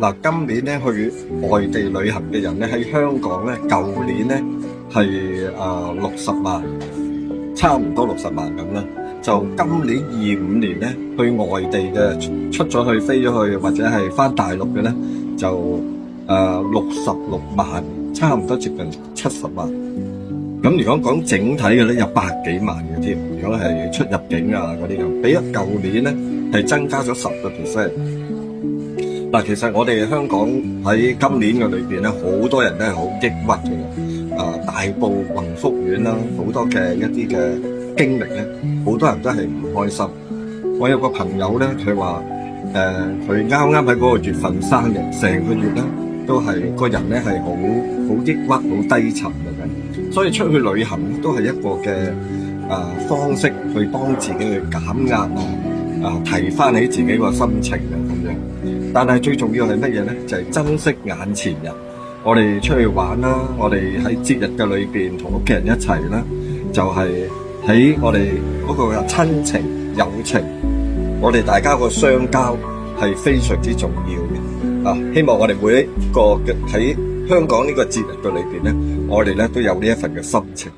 嗱，今年咧去外地旅行嘅人咧喺香港咧，舊年咧係60萬，差唔多60萬咁啦。就今年25年咧，去外地嘅出咗去飛咗去或者係返大陸嘅咧，就66萬，差唔多接近70萬。咁如果講整體嘅咧，有百幾萬嘅添。如果係出入境啊嗰啲咁，比起舊年咧係增加咗10%。嗱，其實我哋香港喺今年嘅裏邊咧，好多人都係好抑鬱嘅。大埔宏福苑啦，好多嘅一啲嘅經歷咧，好多人都係唔開心。我有個朋友咧，佢話佢啱啱喺嗰個月份生日，成個月咧都係個人咧係好抑鬱、好低沉嘅。所以出去旅行都係一個嘅方式，去幫自己去減壓提翻起自己個心情啊咁樣。但係最重要係乜嘢咧？就係珍惜眼前人。我哋出去玩啦，我哋喺節日嘅裏邊同屋企人一齊啦，就係喺我哋嗰個親情友情，我哋大家個相交係非常之重要嘅。希望我哋每一個喺香港呢個節日嘅裏邊咧，我哋咧都有呢一份嘅心情。